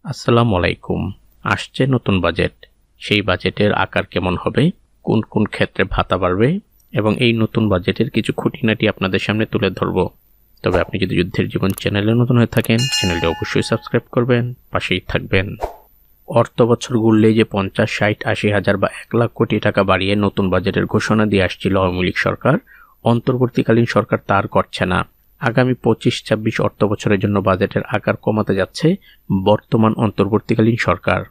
আসসালামু আলাইকুম। আসছে নতুন বাজেট। সেই বাজেটের আকার কেমন হবে, কোন কোন ক্ষেত্রে ভাতা বাড়বে এবং এই নতুন বাজেটের কিছু খুঁটিনাটি আপনাদের সামনে তুলে ধরব। তবে আপনি যদি যুদ্ধের জীবন চ্যানেলে নতুন হয়ে থাকেন, চ্যানেলটি অবশ্যই সাবস্ক্রাইব করবেন, পাশেই থাকবেন। অর্থ বছর ঘুরলেই যে 50, 60, 80 হাজার বা 1 লাখ কোটি টাকা বাড়িয়ে নতুন বাজেটের ঘোষণা দিয়ে আসছিল আওয়ামী লীগ সরকার, অন্তর্বর্তীকালীন সরকার তার করছে না। আগামী 25-26 অর্থ বছরের জন্য বাজেটের আকার কমাতে যাচ্ছে বর্তমান অন্তর্বর্তীকালীন সরকার।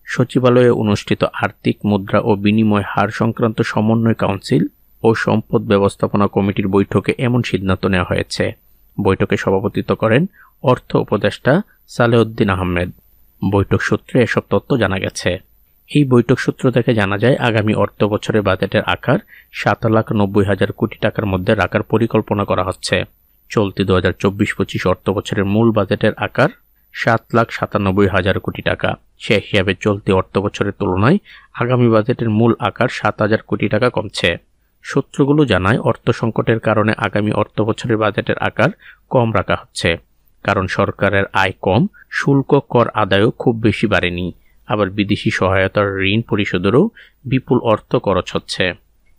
সচিবালয়ে অনুষ্ঠিত আর্থিক, মুদ্রা ও বিনিময় হার সংক্রান্ত সমন্বয় কাউন্সিল ও সম্পদ ব্যবস্থাপনা কমিটির বৈঠকে এমন সিদ্ধান্ত নেওয়া হয়েছে। বৈঠকে সভাপতিত্ব করেন অর্থ উপদেষ্টা সালেউদ্দিন আহমেদ। বৈঠক সূত্রে এসব তথ্য জানা গেছে। এই বৈঠক সূত্র থেকে জানা যায়, আগামী অর্থ বছরের বাজেটের আকার 7,90,000 কোটি টাকার মধ্যে রাখার পরিকল্পনা করা হচ্ছে। চলতি 2024-25 অর্থ বছরের মূল বাজেটের আকার 7,97,000 কোটি টাকা। সে হিসাবে চলতি অর্থ বছরের তুলনায় আগামী বাজেটের মূল আকার 7,000 কোটি টাকা কমছে। সূত্রগুলো জানায়, অর্থ সংকটের কারণে আগামী অর্থ বছরের বাজেটের আকার কম রাখা হচ্ছে। কারণ সরকারের আয় কম, শুল্ক কর আদায়ও খুব বেশি বাড়েনি। আবার বিদেশি সহায়তার ঋণ পরিশোধেরও বিপুল অর্থ খরচ হচ্ছে।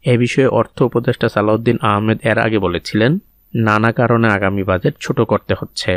এ বিষয়ে অর্থ উপদেষ্টা সালাউদ্দিন আহমেদ এর আগে বলেছিলেন, নানা কারণে আগামী বাজেট ছোট করতে হচ্ছে।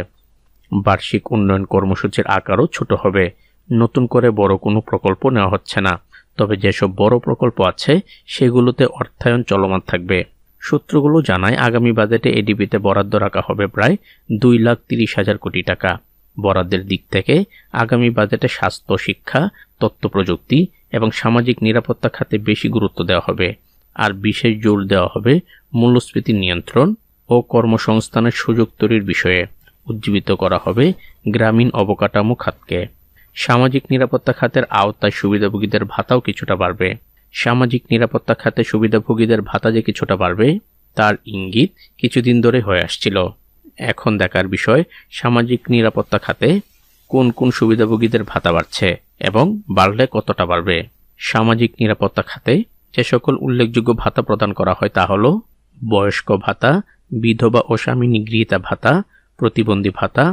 বার্ষিক উন্নয়ন কর্মসূচির আকারও ছোট হবে। নতুন করে বড় কোনো প্রকল্প নেওয়া হচ্ছে না। তবে যেসব বড় প্রকল্প আছে সেগুলোতে অর্থায়ন চলমান থাকবে। সূত্রগুলো জানায়, আগামী বাজেটে এডিবিতে বরাদ্দ রাখা হবে প্রায় 2,30,000 কোটি টাকা। বরাদ্দের দিক থেকে আগামী বাজেটে স্বাস্থ্য, শিক্ষা, তথ্য প্রযুক্তি এবং সামাজিক নিরাপত্তা খাতে বেশি গুরুত্ব দেওয়া হবে। আর বিশেষ জোর দেওয়া হবে মূল্যস্ফীতি নিয়ন্ত্রণ ও কর্মসংস্থানের সুযোগ তৈরির বিষয়ে। উজ্জীবিত করা হবে গ্রামীণ অবকাঠামো খাতকে। সামাজিক নিরাপত্তা খাতের আওতায় সুবিধাভোগীদের ভাতাও কিছুটা বাড়বে। সামাজিক নিরাপত্তা খাতে সুবিধাভোগীদের ভাতা যে কিছুটা বাড়বে তার ইঙ্গিত কিছুদিন ধরে হয়ে আসছিল। এখন দেখার বিষয়, সামাজিক নিরাপত্তা খাতে কোন কোন সুবিধাভোগীদের ভাতা বাড়ছে এবং বাড়লে কতটা বাড়বে। সামাজিক নিরাপত্তা খাতে যে সকল উল্লেখযোগ্য ভাতা প্রদান করা হয় তা হল বয়স্ক ভাতা, বিধবা ও স্বামী নিগৃহীতা ভাতা, প্রতিবন্ধী ভাতা,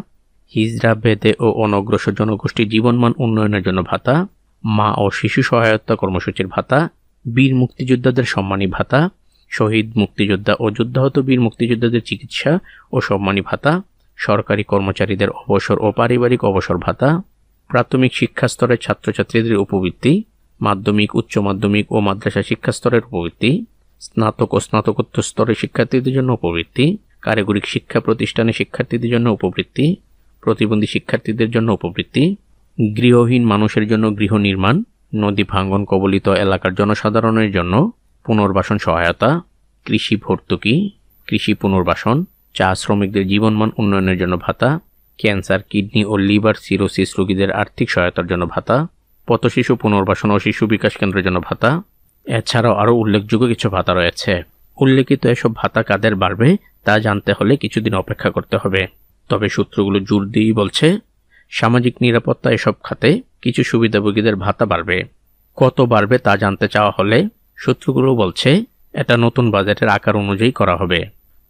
হিজড়া, বেদে ও অনগ্রসর জনগোষ্ঠীর জীবনমান উন্নয়নের জন্য ভাতা, মা ও শিশু সহায়তা কর্মসূচির ভাতা, বীর মুক্তিযোদ্ধাদের সম্মানী ভাতা, শহীদ মুক্তিযোদ্ধা ও যুদ্ধাহত বীর মুক্তিযোদ্ধাদের চিকিৎসা ও সম্মানী ভাতা, সরকারি কর্মচারীদের অবসর ও পারিবারিক অবসর ভাতা, প্রাথমিক শিক্ষা স্তরের ছাত্রছাত্রীদের উপবৃত্তি, মাধ্যমিক, উচ্চ মাধ্যমিক ও মাদ্রাসা শিক্ষা স্তরের উপবৃত্তি, স্নাতক ও স্নাতকোত্তর স্তরের শিক্ষার্থীদের জন্য উপবৃত্তি, কারিগরি শিক্ষা প্রতিষ্ঠানে শিক্ষার্থীদের জন্য উপবৃত্তি, প্রতিবন্ধী শিক্ষার্থীদের জন্য উপবৃত্তি, গৃহহীন মানুষের জন্য গৃহ নির্মাণ, নদী ভাঙ্গন কবলিত এলাকার জনসাধারণের জন্য পুনর্বাসন সহায়তা, কৃষি ভর্তুকি, কৃষি পুনর্বাসন, চা শ্রমিকদের জীবনমান উন্নয়নের জন্য ভাতা, ক্যান্সার, কিডনি ও লিভার সিরোসিস রোগীদের আর্থিক সহায়তার জন্য ভাতা, পথশিশু পুনর্বাসন ও শিশু বিকাশ কেন্দ্রের জন্য ভাতা। এছাড়াও আরও উল্লেখযোগ্য কিছু ভাতা রয়েছে। উল্লেখিত এসব ভাতা কাদের বাড়বে তা জানতে হলে কিছুদিন অপেক্ষা করতে হবে। তবে সূত্রগুলো জোর দিয়েই বলছে, সামাজিক নিরাপত্তা এসব খাতে কিছু সুবিধাভোগীদের ভাতা বাড়বে। কত বাড়বে তা জানতে চাওয়া হলে সূত্রগুলো বলছে, এটা নতুন বাজেটের আকার অনুযায়ী করা হবে।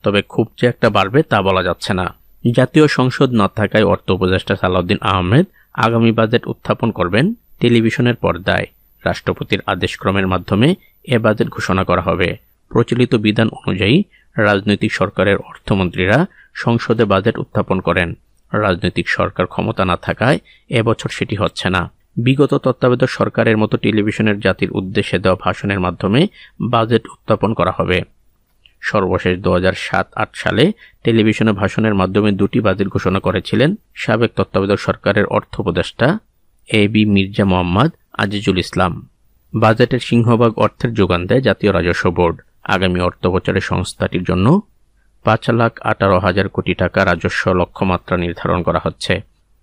তবে খুব যে একটা বাড়বে তা বলা যাচ্ছে না। জাতীয় সংসদ না থাকায় অর্থ উপদেষ্টা সালাউদ্দিন আহমেদ আগামী বাজেট উত্থাপন করবেন টেলিভিশনের পর্দায়। রাষ্ট্রপতির আদেশক্রমের মাধ্যমে এ বাজেট ঘোষণা করা হবে। প্রচলিত বিধান অনুযায়ী রাজনৈতিক সরকারের অর্থমন্ত্রীরা সংসদে বাজেট উত্থাপন করেন। রাজনৈতিক সরকার ক্ষমতা না থাকায় এবছর সেটি হচ্ছে না। বিগত তত্ত্বাবধায়ক সরকারের মতো টেলিভিশনের জাতির উদ্দেশ্যে দেওয়া ভাষণের মাধ্যমে বাজেট উত্থাপন করা হবে। সর্বশেষ 2007-08 সালে টেলিভিশনে ভাষণের মাধ্যমে দুটি বাজেট ঘোষণা করেছিলেন সাবেক তত্ত্বাবধায়ক সরকারের অর্থ উপদেষ্টা এবি মির্জা মোহাম্মদ আজিজুল ইসলাম। বাজেটের সিংহভাগ অর্থের যোগান দেয় জাতীয় রাজস্ব বোর্ড। আগামী অর্থ বছরে সংস্থাটির জন্য 5,18,000 কোটি টাকা রাজস্ব লক্ষ্যমাত্রা নির্ধারণ করা হচ্ছে।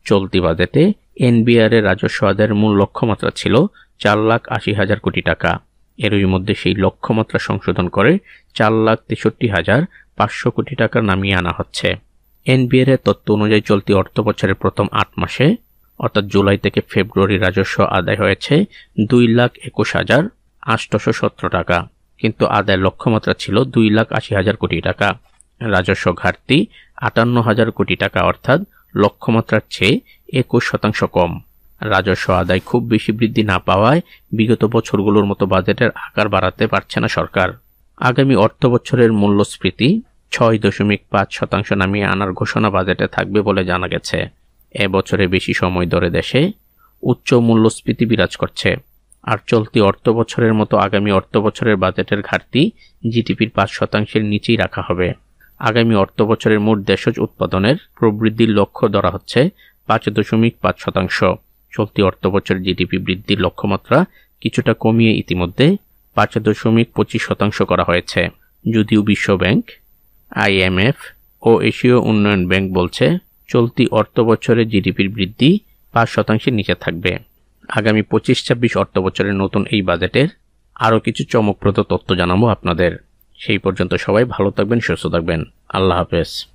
চলতি বাজেটে এনবিআর এর রাজস্ব আদায়ের মূল লক্ষ্যমাত্রা ছিল 4,80,000 কোটি টাকা। এরই মধ্যে সেই লক্ষ্যমাত্রা সংশোধন করে 4,63,500 কোটি টাকা নামিয়ে আনা হচ্ছে। এনবিআর এর তথ্য অনুযায়ী চলতি অর্থ বছরের প্রথম 8 মাসে অর্থাৎ জুলাই থেকে ফেব্রুয়ারি রাজস্ব আদায় হয়েছে 2,21,817 টাকা, কিন্তু আদায়ের লক্ষ্যমাত্রা ছিল 2,80,000 কোটি টাকা। রাজস্ব ঘাটতি 58,000 কোটি টাকা, অর্থাৎ লক্ষ্যমাত্রার চেয়ে 21% কম। রাজস্ব আদায় খুব বেশি বৃদ্ধি না পাওয়ায় বিগত বছরগুলোর মতো বাজেটের আকার বাড়াতে পারছে না সরকার। আগামী অর্থবছরের মূল্যস্ফীতি ৬.৫% নামিয়ে আনার ঘোষণা বাজেটে থাকবে বলে জানা গেছে। এবছরে বেশি সময় ধরে দেশে উচ্চ মূল্যস্ফীতি বিরাজ করছে। আর চলতি অর্থবছরের মতো আগামী অর্থবছরের বাজেটের ঘাটতি জিডিপির ৫%-এর নিচেই রাখা হবে। আগামী অর্থবছরের মোট দেশজ উৎপাদনের প্রবৃদ্ধির লক্ষ্য ধরা হচ্ছে ৫.৫%। চলতি অর্থবছর জিডিপি বৃদ্ধির লক্ষ্যমাত্রা কিছুটা কমিয়ে ইতিমধ্যে ৫.২৫% করা হয়েছে। যদিও বিশ্বব্যাংক, IMF ও এশীয় উন্নয়ন ব্যাংক বলছে চলতি অর্থবছরে জিডিপির বৃদ্ধি ৫%-এর নিচে থাকবে। আগামী ২৫-২৬ অর্থবছরের নতুন এই বাজেটের আরও কিছু চমকপ্রদ তথ্য জানাবো আপনাদের। সেই পর্যন্ত সবাই ভালো থাকবেন, সুস্থ থাকবেন। আল্লাহ হাফেজ।